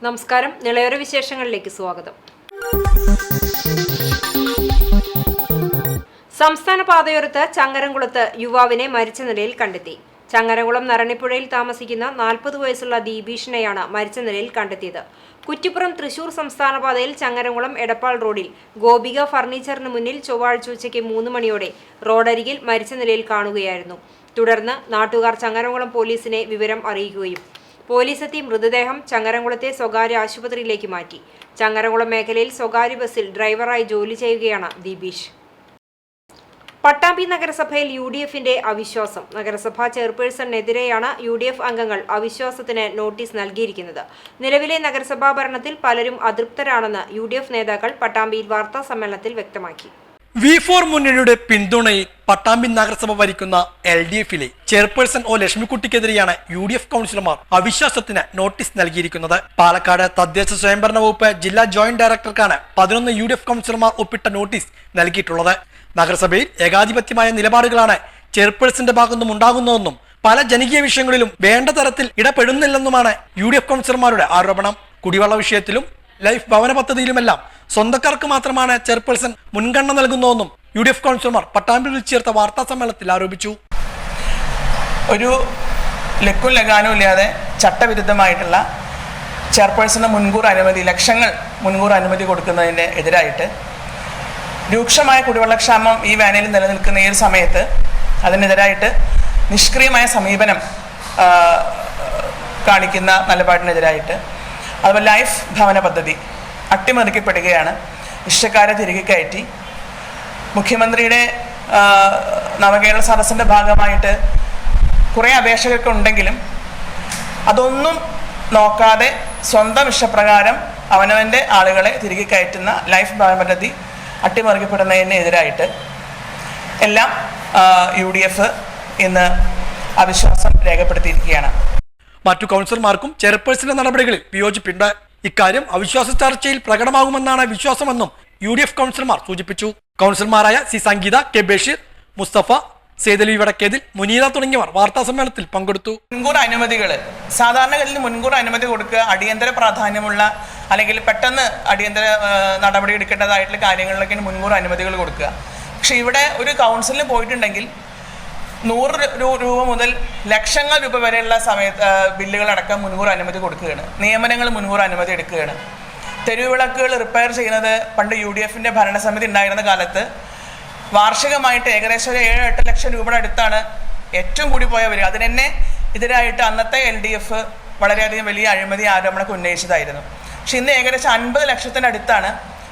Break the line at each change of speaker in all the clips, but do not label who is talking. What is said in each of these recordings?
നമസ്കാരം. നിളയൊര വിശേഷങ്ങളിലേക്ക് സ്വാഗതം. സംസ്ഥാന പാതയോരത്ത് ചങ്ങരംകുളത്ത് യുവാവിനെ മരിച്ച നിലയിൽ കണ്ടെത്തി. ചങ്ങരംകുളം നരണിപ്പുഴയിൽ താമസിക്കുന്ന 40 വയസ്സുള്ള ദീപീഷിനെയാണ് മരിച്ച നിലയിൽ കണ്ടെത്തിയത്. കുറ്റിപ്പുറം തൃശൂർ സംസ്ഥാന പാതയിൽ ചങ്ങരംകുളം എടപ്പാൾ റോഡിൽ ഗോപിക ഫർണിച്ചറിന് മുന്നിൽ ചൊവ്വാഴ്ച ഉച്ചയ്ക്ക് 3 മണിയോടെ റോഡരികിൽ മരിച്ച നിലയിൽ കാണുകയായിരുന്നു. തുടർന്ന് നാട്ടുകാർ ചങ്ങരംകുളം പോലീസിനെ വിവരം അറിയിക്കുകയും പോലീസെത്തി മൃതദേഹം ചങ്ങരംകുളത്തെ സ്വകാര്യ ആശുപത്രിയിലേക്ക് മാറ്റി. ചങ്ങരംകുളം മേഖലയിൽ സ്വകാര്യ ബസ്സിൽ ഡ്രൈവറായി ജോലി ചെയ്യുകയാണ് ദീപീഷ്. പട്ടാമ്പി നഗരസഭയിൽ UDFന്റെ അവിശ്വാസം. നഗരസഭാ ചെയർപേഴ്സണെതിരെയാണ് UDF അംഗങ്ങൾ അവിശ്വാസത്തിന് നോട്ടീസ് നൽകിയിരിക്കുന്നത്. നിലവിലെ നഗരസഭാ ഭരണത്തിൽ പലരും അതൃപ്തരാണെന്ന് UDF നേതാക്കൾ പട്ടാമ്പിയിൽ വാർത്താ സമ്മേളനത്തിൽ വ്യക്തമാക്കി.
V4 മുന്നണിയുടെ പിന്തുണയിൽ പട്ടാമ്പി നഗരസഭ ഭരിക്കുന്ന LDFിലെ ചെയർപേഴ്സൺ ലക്ഷ്മിക്കുട്ടിക്കെതിരെയാണ് UDF കൗൺസിലർമാർ അവിശ്വാസത്തിന് നോട്ടീസ് നൽകിയിരിക്കുന്നത്. പാലക്കാട് തദ്ദേശ സ്വയംഭരണ വകുപ്പ് ജില്ലാ ജോയിന്റ് ഡയറക്ടർക്കാണ് 11 UDF കൗൺസിലർമാർ ഒപ്പിട്ട നോട്ടീസ് നൽകിയിട്ടുള്ളത്. നഗരസഭയിൽ ഏകാധിപത്യമായ നിലപാടുകളാണ് ചെയർപേഴ്സന്റെ ഭാഗത്തുനിന്നും ഉണ്ടാകുന്നതെന്നും പല ജനകീയ വിഷയങ്ങളിലും വേണ്ട തരത്തിൽ ഇടപെടുന്നില്ലെന്നുമാണ് UDF കൗൺസിലർമാരുടെ ആരോപണം. കുടിവെള്ള വിഷയത്തിലും ലൈഫ് ഭവന പദ്ധതിയിലുമെല്ലാം സ്വന്തക്കാർക്ക് മാത്രമാണ് ചെയർപേഴ്സൺ മുൻഗണന നൽകുന്നതെന്നും UDF കൗൺസിലർമാർ പട്ടാമ്പിയിൽ വിളിച്ചു ചേർത്ത വാർത്താ സമ്മേളനത്തിൽ ആരോപിച്ചു.
ഒരു ലക്കും ലഗാനും ഇല്ലാതെ ചട്ടവിരുദ്ധമായിട്ടുള്ള ചെയർപേഴ്സണ് ലക്ഷങ്ങൾ മുൻകൂർ അനുമതി കൊടുക്കുന്നതിന് എതിരായിട്ട് രൂക്ഷമായ കുടിവെള്ളക്ഷാമം ഈ വേനലിൽ നിലനിൽക്കുന്ന ഈ ഒരു സമയത്ത് അതിനെതിരായിട്ട് നിഷ്ക്രിയമായ സമീപനം കാണിക്കുന്ന നിലപാടിനെതിരായിട്ട് അതുപോലെ ലൈഫ് ഭവന പദ്ധതി അട്ടിമറിക്കപ്പെടുകയാണ്. ഇഷ്ടക്കാരെ തിരികെ കയറ്റി മുഖ്യമന്ത്രിയുടെ നവകേരള സദസ്സിൻ്റെ ഭാഗമായിട്ട് കുറേ അപേക്ഷകർക്ക് ഉണ്ടെങ്കിലും അതൊന്നും നോക്കാതെ സ്വന്തം ഇഷ്ടപ്രകാരം അവനവൻ്റെ ആളുകളെ തിരികെ കയറ്റുന്ന ലൈഫ് ഭവന പദ്ധതി അട്ടിമറിക്കപ്പെടുന്നതിനെതിരായിട്ട് എല്ലാം UDF ഇന്ന് അവിശ്വാസം രേഖപ്പെടുത്തിയിരിക്കുകയാണ്.
മറ്റു കൗൺസിലർമാർക്കും ചെയർപേഴ്സന്റെ നടപടികളിൽ വിയോജിപ്പുണ്ട്. ഇക്കാര്യം അവിശ്വാസ ചർച്ചയിൽ പ്രകടമാകുമെന്നാണ് വിശ്വാസമെന്നും UDF കൗൺസിലർമാർ സൂചിപ്പിച്ചു. കൗൺസിലർമാരായ C സംഗീത, K ബഷീർ, മുസ്തഫ, സേതലി വടക്കേതിൽ, മുനീറ തുടങ്ങിയവർ വാർത്താ സമ്മേളനത്തിൽ പങ്കെടുത്തു.
മുൻകൂർ അനുമതികൾ സാധാരണഗതിയിൽ മുൻകൂർ അനുമതി കൊടുക്കുക അടിയന്തര പ്രാധാന്യമുള്ള അല്ലെങ്കിൽ പെട്ടെന്ന് അടിയന്തര നടപടി എടുക്കേണ്ടതായിട്ടുള്ള കാര്യങ്ങളിലൊക്കെ മുൻകൂർ അനുമതികൾ കൊടുക്കുക. പക്ഷെ ഇവിടെ ഒരു കൗൺസിലിന് പോയിട്ടുണ്ടെങ്കിൽ 100 രൂപ മുതൽ ലക്ഷങ്ങൾ രൂപ വരെയുള്ള ബില്ലുകളടക്കം മുൻകൂർ അനുമതി കൊടുക്കുകയാണ്. നിയമനങ്ങൾ മുൻകൂർ അനുമതി എടുക്കുകയാണ്. തെരുവിളക്കുകൾ റിപ്പയർ ചെയ്യുന്നത് പണ്ട് UDFന്റെ ഭരണസമിതി ഉണ്ടായിരുന്ന കാലത്ത് വാർഷികമായിട്ട് ഏകദേശം 7-8 ലക്ഷം രൂപയുടെ അടുത്താണ് ഏറ്റവും കൂടി പോയ വരിക. അതിനെന്നെ എതിരായിട്ട് അന്നത്തെ LDF വളരെയധികം വലിയ അഴിമതി ആരോപണമൊക്കെ ഉന്നയിച്ചതായിരുന്നു. പക്ഷെ ഇന്ന് ഏകദേശം 50 ലക്ഷത്തിൻ്റെ അടുത്താണ്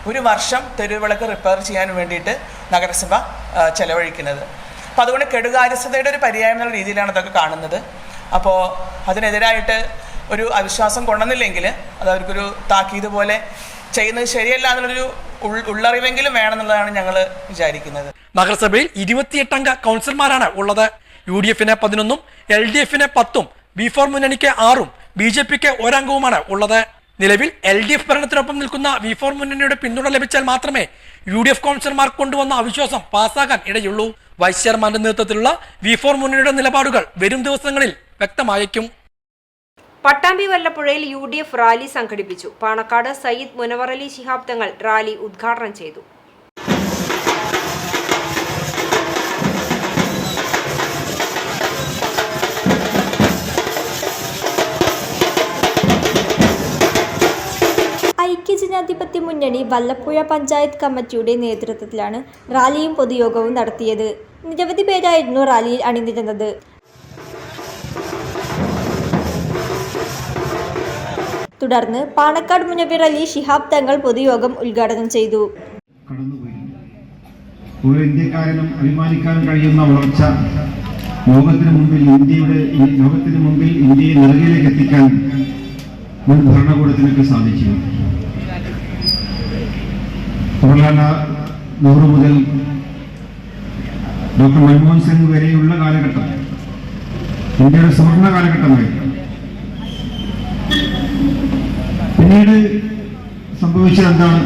ഒരു വർഷം തെരുവിളക്ക് റിപ്പയർ ചെയ്യാൻ വേണ്ടിയിട്ട് നഗരസഭ ചെലവഴിക്കുന്നത്. അപ്പോൾ അതുകൊണ്ട് കെടുകാര്യസ്ഥതയുടെ ഒരു പര്യായം എന്നുള്ള രീതിയിലാണ് അതൊക്കെ കാണുന്നത്. അപ്പോൾ അതിനെതിരായിട്ട് ഒരു അവിശ്വാസം കൊണ്ടുവന്നില്ലെങ്കിൽ അത് അവർക്കൊരു താക്കീത് പോലെ ചെയ്യുന്നത് ശരിയല്ല എന്നുള്ളൊരു ഉള്ളറിവെങ്കിലും വേണമെന്നുള്ളതാണ് ഞങ്ങൾ വിചാരിക്കുന്നത്.
നഗരസഭയിൽ 28 അംഗ കൗൺസിലർമാരാണ് ഉള്ളത്. UDFന് 11, LDFന് 10, V4 മുന്നണിക്ക് 6, BJPക്ക് 1 അംഗവുമാണ് ഉള്ളത്. നിലവിൽ LDF ഭരണത്തിനൊപ്പം നിൽക്കുന്ന V4 മുന്നണിയുടെ പിന്തുണ ലഭിച്ചാൽ മാത്രമേ UDF കൗൺസിലർമാർ കൊണ്ടുവന്ന അവിശ്വാസം പാസ്സാകാൻ ഇടയുള്ളൂ. വൈസ് ചെയർമാന്റെ നേതൃത്വത്തിലുള്ള V4 മുന്നണിയുടെ നിലപാടുകൾ വരും ദിവസങ്ങളിൽ വ്യക്തമായേക്കും.
പട്ടാമ്പി വല്ലപ്പുഴയിൽ UDF റാലി സംഘടിപ്പിച്ചു. പാണക്കാട് സയ്യിദ് മുനവർ അലി ശിഹാബ് തങ്ങൾ റാലി ഉദ്ഘാടനം ചെയ്തു.
ഐക്യജനാധിപത്യ മുന്നണി വല്ലപ്പുഴ പഞ്ചായത്ത് കമ്മിറ്റിയുടെ നേതൃത്വത്തിലാണ് റാലിയും പൊതുയോഗവും നടത്തിയത്. നിരവധി പേരായിരുന്നു റാലിയിൽ അണിനിരന്നത്. തുടർന്ന് പാണക്കാട് മുനവർ അലി ശിഹാബ് തങ്ങൾ പൊതുയോഗം ഉദ്ഘാടനം ചെയ്തു.
ഓരോ ഇന്ത്യക്കാരനും അഭിമാനിക്കാൻ കഴിയുന്ന വളർച്ച ലോകത്തിന് മുമ്പിൽ ഇന്ത്യയെ നിലവിലേക്ക് എത്തിക്കാൻ മുൻ ഭരണകൂടത്തിനൊക്കെ സാധിച്ചു. ജവഹർലാൽ നെഹ്റു മുതൽ ഡോക്ടർ മൻമോഹൻ സിംഗ് വരെയുള്ള കാലഘട്ടം ഇന്ത്യയുടെ സുവർണ കാലഘട്ടമായിരുന്നു. പിന്നീട് സംഭവിച്ചത് എന്താണ്?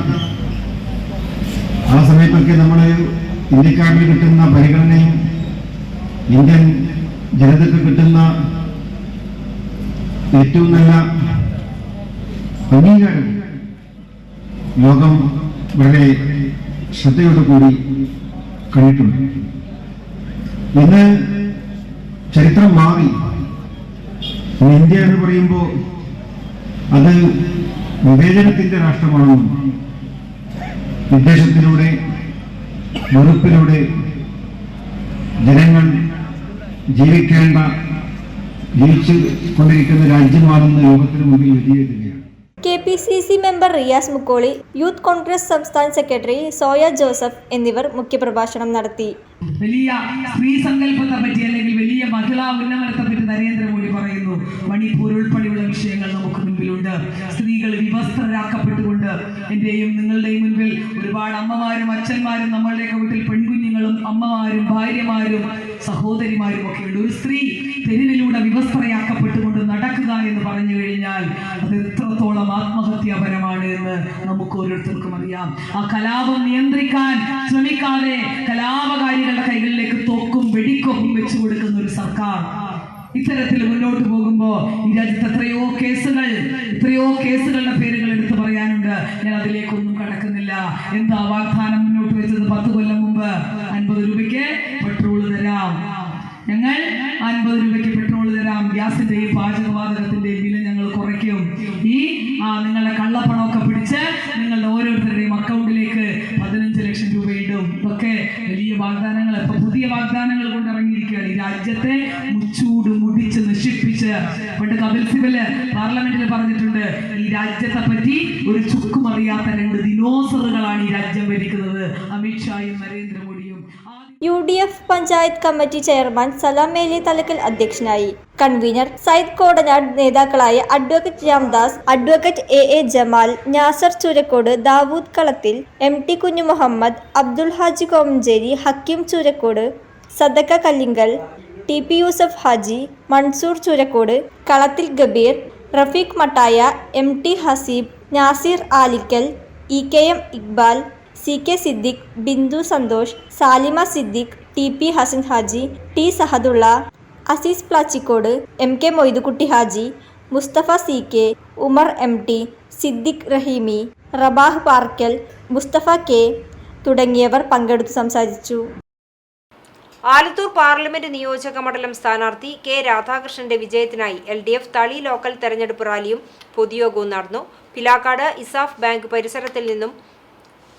ആ സമയത്തൊക്കെ നമ്മൾ ഇന്ത്യക്കാരിൽ കിട്ടുന്ന പരിഗണനയും ഇന്ത്യൻ ജനതയ്ക്ക് കിട്ടുന്ന ഏറ്റവും നല്ല അംഗീകാരം ലോകം വളരെ ശ്രദ്ധയോടുകൂടി കണ്ടിട്ടുണ്ട്. ഇന്ന് ചരിത്രം മാറി. ഇന്ത്യ എന്ന് പറയുമ്പോൾ അത് വിവേചനത്തിന്റെ രാഷ്ട്രമാണെന്നും വിദ്വേഷത്തിലൂടെ വെറുപ്പിലൂടെ ജനങ്ങൾ ജീവിച്ചു കൊണ്ടിരിക്കുന്ന രാജ്യമാണെന്ന് ലോകത്തിന് മുമ്പിൽ വെളിയെഴുതുകയാണ്.
KPCC member Riyas Mukkoli, youth Congress സംസ്ഥാന സെക്രട്ടറി സോയ ജോസഫ് എന്നിവർ മുഖ്യപ്രഭാഷണം നടത്തി.
വലിയ സ്ത്രീ സങ്കല്പത്തെ പറ്റി അല്ലെങ്കിൽ വലിയ മഹിളാ ഉന്നമനത്തെ പറ്റി നരേന്ദ്രമോദി പറയുന്നു. മണിപ്പൂർ ഉൾപ്പെടെയുള്ള വിഷയങ്ങൾ നമുക്ക് മുൻപിലുണ്ട്. സ്ത്രീകൾ വിവസ്ത്രരാക്കപ്പെട്ടുകൊണ്ട് എന്റെയും നിങ്ങളുടെയും മുൻപിൽ ഒരുപാട് അമ്മമാരും അച്ഛന്മാരും നമ്മളുടെയൊക്കെ വീട്ടിൽ പെൺകുഞ്ഞുങ്ങളും അമ്മമാരും ഭാര്യമാരും സഹോദരിമാരും ഒക്കെ ഉണ്ട്. ഒരു സ്ത്രീ തെരുവിലൂടെ വിവസ്ത്രയാക്കപ്പെട്ടുകൊണ്ട് നടക്കുക എന്ന് പറഞ്ഞു കഴിഞ്ഞാൽ അത് എത്രത്തോളം ആത്മഹത്യാപരമാണ് എന്ന് നമുക്ക് ഓരോരുത്തർക്കും അറിയാം. ആ കലാപം നിയന്ത്രിക്കാൻ ശ്രമിക്കാതെ കലാപകാരികളുടെ കൈകളിലേക്ക് തോക്കും വെടിക്കൊപ്പും വെച്ചു കൊടുക്കുന്ന ഒരു സർക്കാർ ഇത്തരത്തിൽ മുന്നോട്ട് പോകുമ്പോൾ ഈ രാജ്യത്ത് എത്രയോ കേസുകളുടെ പേരുകൾ എടുത്തു പറയാനുണ്ട്. ഞാൻ അതിലേക്കൊന്നും കടക്കുന്നില്ല. എന്താ വാഗ്ദാനം മുന്നോട്ട് വെച്ചത്? 10 കൊല്ലം മുമ്പ് 50 രൂപയ്ക്ക് പെട്രോൾ തരാം, ഞങ്ങൾ 50 രൂപയ്ക്ക് പെട്രോൾ തരാം, ഗ്യാസിന്റെയും പാചകവാതകത്തിന്റെയും വില ഞങ്ങൾ കുറയ്ക്കും, നിങ്ങളുടെ കള്ളപ്പണമൊക്കെ പിടിച്ച് നിങ്ങളുടെ ഓരോരുത്തരുടെയും അക്കൗണ്ടിലേക്ക് 15 ലക്ഷം രൂപ ഇടും. ഇതൊക്കെ വലിയ വാഗ്ദാനങ്ങൾ, ഇപ്പൊ പുതിയ വാഗ്ദാനങ്ങൾ കൊണ്ടിറങ്ങിയിരിക്കുകയാണ്. ഈ രാജ്യത്തെ മുടിച്ച് നശിപ്പിച്ച് പണ്ട് കപിൽ സിബല് പാർലമെന്റിൽ പറഞ്ഞിട്ടുണ്ട്, ഈ രാജ്യത്തെ പറ്റി ഒരു ചുക്കും അറിയാത്ത 2 ദിനോസറുകളാണ് ഈ രാജ്യം ഭരിക്കുന്നത്, അമിത്ഷായും നരേന്ദ്രമോദിയും.
UDF panchayat committee chairman Salam Meli Thalakkal അധ്യക്ഷനായി. കൺവീനർ സയ്യിദ് കോടനാട്, നേതാക്കളായ advocate Ramdas, advocate AA Jamal, Nasar Choorakkod, Dawood Kalathil, MT കുഞ്ഞു മുഹമ്മദ്, അബ്ദുൽ ഹാജി കോമഞ്ചേരി, ഹക്കീം ചൂരക്കോട്, സദക്ക കല്ലിങ്കൽ, TP യൂസഫ് ഹാജി, മൻസൂർ ചൂരക്കോട്, കളത്തിൽ Gambhir, Rafeeq മട്ടായ, MT Haseeb, Nasir Alikkal, EKM Iqbal, CK Siddique, Bindu Santhosh, Salima Siddique, TP Hasan Haji, T Sahadulla, Azeez Plachikode, MK Moidukutty Haji, Mustafa CK, Umar MT, Siddique Rahimi, Rabah പാർക്കൽ, Mustafa K തുടങ്ങിയവർ പങ്കെടുത്തു സംസാരിച്ചു.
ആലത്തൂർ പാർലമെന്റ് നിയോജക മണ്ഡലം സ്ഥാനാർത്ഥി K രാധാകൃഷ്ണന്റെ വിജയത്തിനായി LDF തളി ലോക്കൽ തെരഞ്ഞെടുപ്പ് റാലിയും പൊതുയോഗവും നടന്നു. പിലാക്കാട് ഇസാഫ് ബാങ്ക് പരിസരത്തിൽ നിന്നും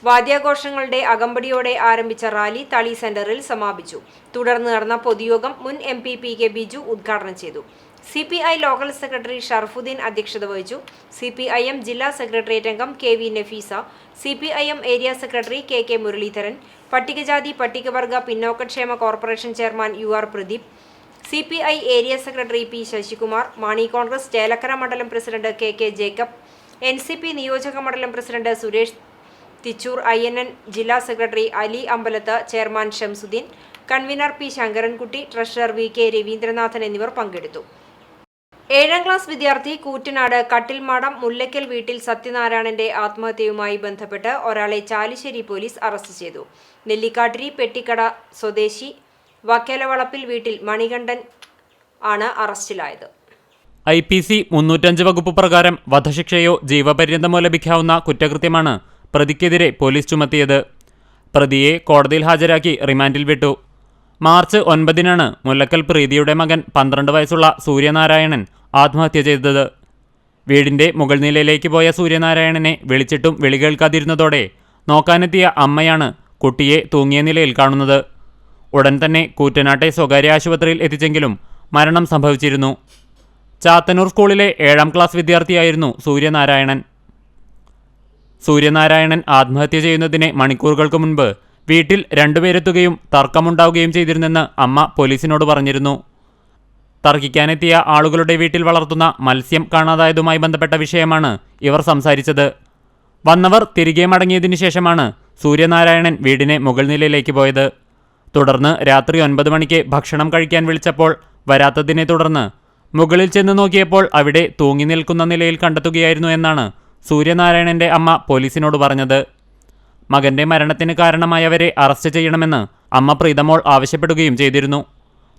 വാദ്യാഘോഷങ്ങളുടെ അകമ്പടിയോടെ ആരംഭിച്ച റാലി തളി സെന്ററിൽ സമാപിച്ചു. തുടർന്ന് നടന്ന പൊതുയോഗം മുൻ MP PK ബിജു ഉദ്ഘാടനം ചെയ്തു. CPI ലോക്കൽ സെക്രട്ടറി ഷർഫുദ്ദീൻ അധ്യക്ഷത വഹിച്ചു. CPIM ജില്ലാ സെക്രട്ടേറിയറ്റ് അംഗം KV Nafeesa, CPIM area secretary KK Muraleedharan, പട്ടികജാതി പട്ടികവർഗ പിന്നോക്കക്ഷേമ corporation chairman UR Pradeep, CPI area secretary P Sasikumar, Mani Congress Chelakkara മണ്ഡലം പ്രസിഡന്റ് KK ജേക്കബ്, NCP നിയോജക മണ്ഡലം പ്രസിഡന്റ് സുരേഷ് തിച്ചൂർ, INN ജില്ലാ സെക്രട്ടറി Ali Ambalath, chairman Shamsuddin, convenor P Sankarankutty, treasurer VK Raveendranathan എന്നിവർ പങ്കെടുത്തു. 7ാം ക്ലാസ് വിദ്യാർത്ഥി കൂറ്റനാട് കട്ടിൽമാടം മുല്ലയ്ക്കൽ വീട്ടിൽ സത്യനാരായണന്റെ ആത്മഹത്യയുമായി ബന്ധപ്പെട്ട് ഒരാളെ ചാലിശ്ശേരി പോലീസ് അറസ്റ്റ് ചെയ്തു. നെല്ലിക്കാട്ടിരി പെട്ടിക്കട സ്വദേശി വക്കേലവളപ്പിൽ വീട്ടിൽ മണികണ്ഠൻ ആണ് അറസ്റ്റിലായത്.
IPC 305 വകുപ്പ് പ്രകാരം വധശിക്ഷയോ ജീവപര്യന്തമോ ലഭിക്കാവുന്ന കുറ്റകൃത്യമാണ് പ്രതിക്കെതിരെ പോലീസ് ചുമത്തിയത്. പ്രതിയെ കോടതിയിൽ ഹാജരാക്കി റിമാൻഡിൽ വിട്ടു. മാർച്ച് 9-നാണ് മുല്ലക്കൽ പ്രീതിയുടെ മകൻ 12 വയസ്സുള്ള സൂര്യനാരായണൻ ആത്മഹത്യ ചെയ്തത്. വീടിന്റെ മുകൾ നിലയിലേക്ക് പോയ സൂര്യനാരായണനെ വിളിച്ചിട്ടും വിളി കേൾക്കാതിരുന്നതോടെ നോക്കാനെത്തിയ അമ്മയാണ് കുട്ടിയെ തൂങ്ങിയ നിലയിൽ കാണുന്നത്. ഉടൻ തന്നെ കൂറ്റനാട്ടെ സ്വകാര്യ ആശുപത്രിയിൽ എത്തിച്ചെങ്കിലും മരണം സംഭവിച്ചിരുന്നു. ചാത്തന്നൂർ സ്കൂളിലെ 7ാം ക്ലാസ് വിദ്യാർത്ഥിയായിരുന്നു സൂര്യനാരായണൻ ആത്മഹത്യ ചെയ്യുന്നതിന് മണിക്കൂറുകൾക്ക് മുൻപ് വീട്ടിൽ 2 പേരെത്തുകയും തർക്കമുണ്ടാവുകയും ചെയ്തിരുന്നെന്ന് അമ്മ പോലീസിനോട് പറഞ്ഞിരുന്നു. തർക്കിക്കാനെത്തിയ ആളുകളുടെ വീട്ടിൽ വളർത്തുന്ന മത്സ്യം കാണാതായതുമായി ബന്ധപ്പെട്ട വിഷയമാണ് ഇവർ സംസാരിച്ചത്. വന്നവർ തിരികെ മടങ്ങിയതിനു ശേഷമാണ് സൂര്യനാരായണൻ വീടിന് മുകൾ നിലയിലേക്ക് പോയത്. തുടർന്ന് രാത്രി 9 മണിക്ക് ഭക്ഷണം കഴിക്കാൻ വിളിച്ചപ്പോൾ വരാത്തതിനെ തുടർന്ന് മുകളിൽ ചെന്ന് നോക്കിയപ്പോൾ അവിടെ തൂങ്ങി നിൽക്കുന്ന നിലയിൽ കണ്ടെത്തുകയായിരുന്നു എന്നാണ് സൂര്യനാരായണന്റെ അമ്മ പോലീസിനോട് പറഞ്ഞത്. മകന്റെ മരണത്തിന് കാരണമായവരെ അറസ്റ്റ് ചെയ്യണമെന്ന് അമ്മ പ്രീതമോൾ ആവശ്യപ്പെടുകയും ചെയ്തിരുന്നു.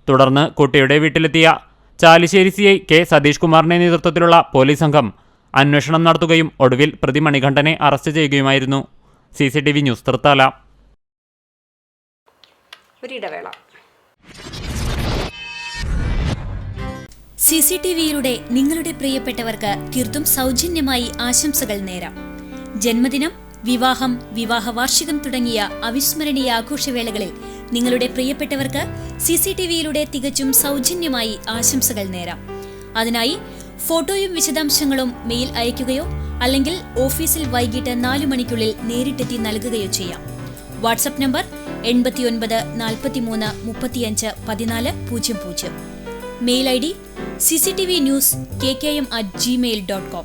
തുടർന്ന് കുട്ടിയുടെ വീട്ടിലെത്തിയ ചാലിശ്ശേരി CI K സതീഷ് കുമാറിന്റെ നേതൃത്വത്തിലുള്ള പോലീസ് സംഘം അന്വേഷണം നടത്തുകയും ഒടുവിൽ പ്രതി മണികണ്ഠനെ അറസ്റ്റ് ചെയ്യുകയുമായിരുന്നു. CCTV news Thrithala.
ഒരിടവേള.
CCTVയിലൂടെ നിങ്ങളുടെ പ്രിയപ്പെട്ടവർക്ക് തീർത്തും സൗജന്യമായി ആശംസകൾ നേരാം. ജന്മദിനം, വിവാഹം, വിവാഹ വാർഷികം തുടങ്ങിയ അവിസ്മരണീയ ആഘോഷവേളകളിൽ നിങ്ങളുടെ പ്രിയപ്പെട്ടവർക്ക് CCTVയിലൂടെ തികച്ചും സൗജന്യമായി ആശംസകൾ നേരാം. അതിനായി ഫോട്ടോയും വിശദാംശങ്ങളും മെയിൽ അയയ്ക്കുകയോ അല്ലെങ്കിൽ ഓഫീസിൽ വൈകിട്ട് 4 മണിക്കുള്ളിൽ നേരിട്ടെത്തി നൽകുകയോ ചെയ്യാം. WhatsApp number 89 43 35 14 00. Mail ID cctvnews@gmail.com.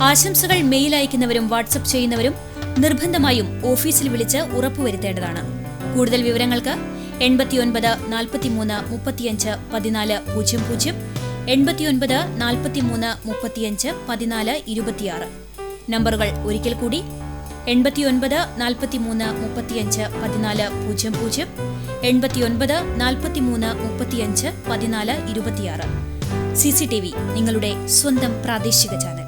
ആശംസകൾ മെയിൽ അയക്കുന്നവരും വാട്സ്ആപ്പ് ചെയ്യുന്നവരും നിർബന്ധമായും ഓഫീസിൽ വിളിച്ച് ഉറപ്പുവരുത്തേണ്ടതാണ്. കൂടുതൽ വിവരങ്ങൾക്ക് 89 43 35 14 00, 89 43 35 14 26. നമ്പറുകൾ ഒരിക്കൽ കൂടി 89 43 35 14 00, 89 43 35 14 26. CCTV, നിങ്ങളുടെ സ്വന്തം പ്രാദേശിക ചാനൽ.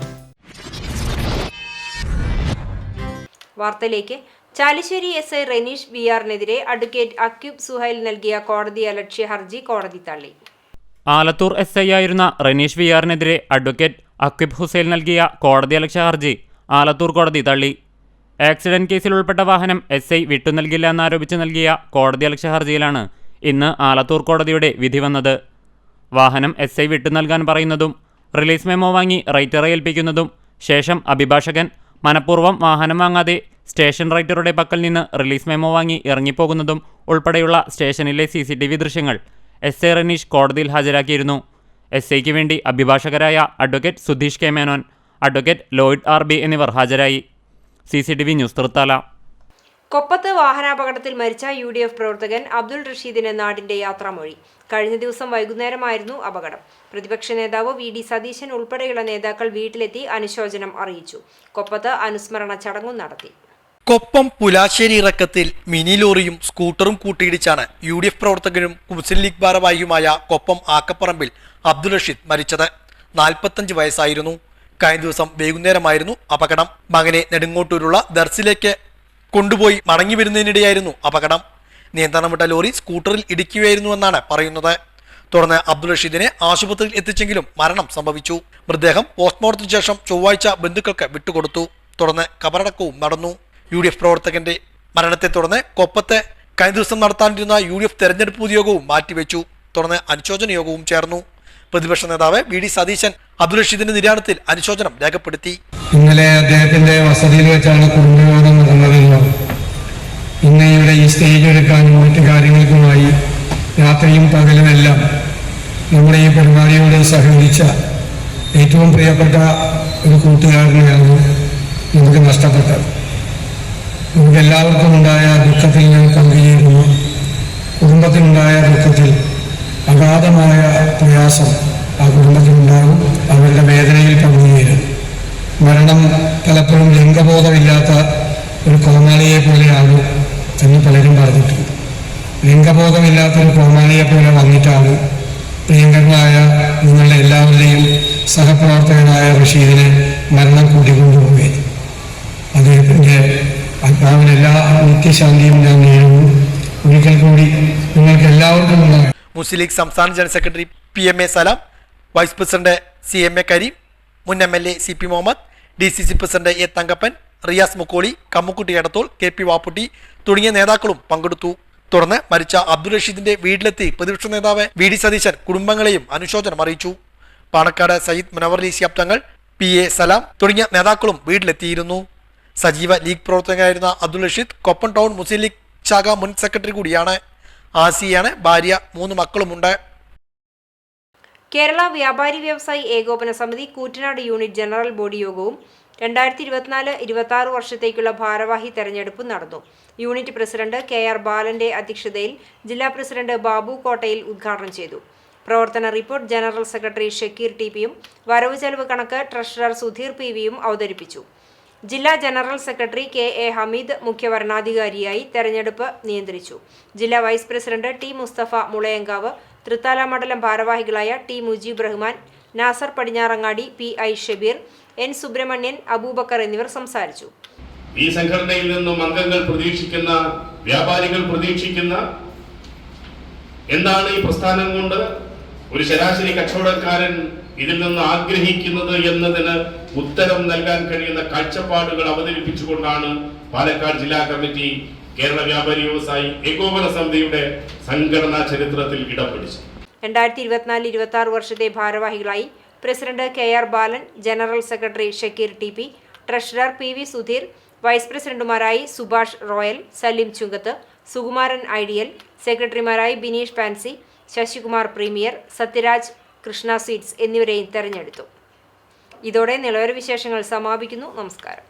വാർത്തയിലേക്ക്. ചാലിശ്ശേരി SI റെനീഷ് VR-നെതിരെ അഡ്വക്കേറ്റ് അക്യൂബ് സുഹൈൽ നൽകിയ കോടതിയലക്ഷ്യ ഹർജി കോടതി തള്ളി.
ആലത്തൂർ SI ആയിരുന്ന റെനീഷ് VR-നെതിരെ അഡ്വക്കേറ്റ് അക്യൂബ് ഹുസൈൽ നൽകിയ കോടതിയലക്ഷ്യ ഹർജി ആലത്തൂർ കോടതി തള്ളി. ആക്സിഡന്റ് കേസിൽ ഉൾപ്പെട്ട വാഹനം SI വിട്ടു നൽകില്ല എന്നാരോപിച്ച് നൽകിയ കോടതിയലക്ഷ്യ ഹർജിയിലാണ് ഇന്ന് ആലത്തൂർ കോടതിയുടെ വിധി വന്നത്. വാഹനം SI വിട്ടു നൽകാൻ പറയുന്നതും റിലീസ് മെമ്മോ വാങ്ങി റൈറ്ററെ ഏൽപ്പിക്കുന്നതും ശേഷം അഭിഭാഷകൻ മനഃപൂർവ്വം വാഹനം വാങ്ങാതെ സ്റ്റേഷൻ റൈറ്ററുടെ പക്കൽ നിന്ന് റിലീസ് മെമ്മോ വാങ്ങി ഇറങ്ങിപ്പോകുന്നതും ഉൾപ്പെടെയുള്ള സ്റ്റേഷനിലെ CCTV ദൃശ്യങ്ങൾ SI റെനീഷ് കോടതിയിൽ ഹാജരാക്കിയിരുന്നു. SIക്ക് വേണ്ടി അഭിഭാഷകരായ advocate Sudheesh K. Menon, advocate Lloyd RB എന്നിവർ ഹാജരായി. CCTV news Thrithala.
കൊപ്പത്ത് വാഹനാപകടത്തിൽ മരിച്ച UDF പ്രവർത്തകൻ അബ്ദുൾ റഷീദിന് നാടിന്റെ യാത്രാമൊഴി. കഴിഞ്ഞ ദിവസം വൈകുന്നേരമായിരുന്നു അപകടം. പ്രതിപക്ഷ നേതാവ് VD സതീശൻ ഉൾപ്പെടെയുള്ള നേതാക്കൾ വീട്ടിലെത്തി അനുശോചനം അറിയിച്ചു. കൊപ്പത്ത് അനുസ്മരണ ചടങ്ങും നടത്തി.
കൊപ്പം പുലാശ്ശേരി ഇറക്കത്തിൽ മിനി ലോറിയും സ്കൂട്ടറും കൂട്ടിയിടിച്ചാണ് UDF പ്രവർത്തകനും മുസ്ലിം ലീഗ് ഭാരവാഹിയുമായ കൊപ്പം ആക്കപ്പറമ്പിൽ അബ്ദുൾ റഷീദ് മരിച്ചത്. 45 വയസ്സായിരുന്നു. കഴിഞ്ഞ ദിവസം വൈകുന്നേരമായിരുന്നു അപകടം. മകനെ നെടുങ്ങോട്ടൂരുള്ള ദർസിലേക്ക് കൊണ്ടുപോയി മടങ്ങി വരുന്നതിനിടെയായിരുന്നു അപകടം. നിയന്ത്രണം വിട്ട ലോറി സ്കൂട്ടറിൽ ഇടിക്കുകയായിരുന്നുവെന്നാണ് പറയുന്നത്. തുടർന്ന് അബ്ദുൾ റഷീദിനെ ആശുപത്രിയിൽ എത്തിച്ചെങ്കിലും മരണം സംഭവിച്ചു. മൃതദേഹം പോസ്റ്റ്മോർട്ടത്തിന് ശേഷം ചൊവ്വാഴ്ച ബന്ധുക്കൾക്ക് വിട്ടുകൊടുത്തു. തുടർന്ന് കബറടക്കവും നടന്നു. UDF പ്രവർത്തകന്റെ മരണത്തെ തുടർന്ന് കൊപ്പത്തെ കഴിഞ്ഞ ദിവസം നടത്താനിരുന്ന UDF തെരഞ്ഞെടുപ്പ് പൊതുയോഗവും മാറ്റിവെച്ചു. തുടർന്ന് അനുശോചന യോഗവും ചേർന്നു. പ്രതിപക്ഷ നേതാവ് VD സതീശൻ അബ്ദുൾ റഷീദിന്റെ നിര്യാണത്തിൽ അനുശോചനം രേഖപ്പെടുത്തി.
ഇന്നലെ അദ്ദേഹത്തിന്റെ വസതിയിൽ വെച്ചാണ് കുടുംബയോഗം നടന്നതെന്നും ഇന്ന് ഇവിടെ ഈ സ്റ്റേജ് ഒരുക്കാനും മറ്റു കാര്യങ്ങൾക്കുമായി രാത്രിയും പകലുമെല്ലാം നമ്മുടെ ഈ പരിപാടിയോട് സഹകരിച്ച ഏറ്റവും പ്രിയപ്പെട്ട ഒരു കൂട്ടുകാരനെയാണ് നമുക്ക് നഷ്ടപ്പെട്ടത്. നമുക്കെല്ലാവർക്കും ഉണ്ടായ ദുഃഖത്തിൽ ഞാൻ പങ്കുചേരുന്നു. കുടുംബത്തിനുണ്ടായ ദുഃഖത്തിൽ അഗാധമായ പ്രയാസം ആ കുടുംബത്തിനുണ്ടാകും. അവരുടെ വേദനയിൽ പങ്കുചേരും. മരണം പലപ്പോഴും ലിംഗബോധമില്ലാത്ത ഒരു കോമാളിയെ പോലെയാണ് എന്ന് പലരും പറഞ്ഞിട്ടുണ്ട്. ലിംഗബോധമില്ലാത്തൊരു കോമാളിയെ പോലെ വന്നിട്ടാണ് പ്രിയങ്കരനായ നിങ്ങളുടെ എല്ലാവരുടെയും സഹപ്രവർത്തകനായ റഷീദിനെ മരണം കൂട്ടിക്കൊണ്ടുപോവുകയും അദ്ദേഹത്തിൻ്റെ ആത്മാവിന് എല്ലാ നിത്യശാന്തിയും ഞാൻ നേരുന്നു. ഒരിക്കൽ കൂടി നിങ്ങൾക്ക് എല്ലാവർക്കും ഉണ്ടാകും.
മുസ്ലിം ലീഗ് സംസ്ഥാന general secretary PMA Salam, vice president CMA Kareem, മുൻ MLA CP Muhammad, DCC president A Thankappan, Riyas Mukkoli, Kammukutty Edathol, KP Vapputty തുടങ്ങിയ നേതാക്കളും പങ്കെടുത്തു. തുടർന്ന് മരിച്ച അബ്ദുൾ റഷീദിന്റെ വീട്ടിലെത്തി പ്രതിപക്ഷ നേതാവ് VD സതീശൻ കുടുംബങ്ങളെയും അനുശോചനം അറിയിച്ചു. പാണക്കാട് സയ്യിദ് മുനവർ ശിഹാബ് തങ്ങൾ, PA സലാം തുടങ്ങിയ നേതാക്കളും വീട്ടിലെത്തിയിരുന്നു. സജീവ ലീഗ് പ്രവർത്തകനായിരുന്ന അബ്ദുൾ റഷീദ് കൊപ്പം ടൗൺ മുസ്ലിം ലീഗ് ശാഖ മുൻ സെക്രട്ടറി കൂടിയാണ്. ആസിയാണ് ഭാര്യ, 3 മക്കളുമുണ്ട്.
കേരള വ്യാപാരി വ്യവസായി ഏകോപന സമിതി കൂറ്റനാട് യൂണിറ്റ് ജനറൽ ബോഡി യോഗവും 2024-26 വർഷത്തേക്കുള്ള ഭാരവാഹി തെരഞ്ഞെടുപ്പ് നടന്നു. യൂണിറ്റ് പ്രസിഡന്റ് KR ബാലന്റെ അധ്യക്ഷതയിൽ ജില്ലാ പ്രസിഡന്റ് ബാബു കോട്ടയിൽ ഉദ്ഘാടനം ചെയ്തു. പ്രവർത്തന റിപ്പോർട്ട് ജനറൽ സെക്രട്ടറി ഷക്കീർ TPയും വരവ് ചെലവ് കണക്ക് ട്രഷറർ സുധീർ PVയും അവതരിപ്പിച്ചു. ജില്ലാ ജനറൽ സെക്രട്ടറി KA ഹമീദ് മുഖ്യ വരണാധികാരിയായി തെരഞ്ഞെടുപ്പ് നിയന്ത്രിച്ചു. ജില്ലാ vice president T Musthafa Mulayankavu, Thrithala മണ്ഡലം ഭാരവാഹികളായ T Mujeeb Rahman, Nasar Padinjarangadi, PI Shabeer, N Subramanian, Abubakar എന്നിവർ സംസാരിച്ചു.
ഈ സംഘടനയിൽ നിന്നും അംഗങ്ങൾ പ്രതീക്ഷിക്കുന്ന, വ്യാപാരികൾ പ്രതീക്ഷിക്കുന്ന എന്താണ് ഈ പ്രസ്ഥാനം കൊണ്ട് ഒരു ശരാശരി കച്ചവടക്കാരൻ ഇതിൽ നിന്ന് ആഗ്രഹിക്കുന്നത് എന്നതിന് ഉത്തരം നൽകാൻ കഴിയുന്ന കാഴ്ചപ്പാടുകൾ അവതരിപ്പിച്ചുകൊണ്ടാണ് പാലക്കാട് ജില്ലാ കമ്മിറ്റി കേരള വ്യാപാരി വ്യവസായി ഏകോപന സമിതിയുടെ സംഘടനാ ചരിത്രത്തിൽ ഇടം പിടിച്ചു.
2024-26 വർഷത്തെ ഭാരവാഹികളായി president KR Balan, general secretary Shakkeer TP, treasurer PV Sudheer, vice പ്രസിഡന്റുമാരായി സുഭാഷ് റോയൽ, സലീം ചുങ്കത്ത്, സുകുമാരൻ ഐഡിയൽ, സെക്രട്ടറിമാരായി Bineesh Pansy, Sasikumar Premier, Sathyaraj, Krishna seeds എന്നിവരെയും തെരഞ്ഞെടുത്തു. ഇതോടെ നിലവര വിശേഷങ്ങൾ സമാപിക്കുന്നു. നമസ്കാരം.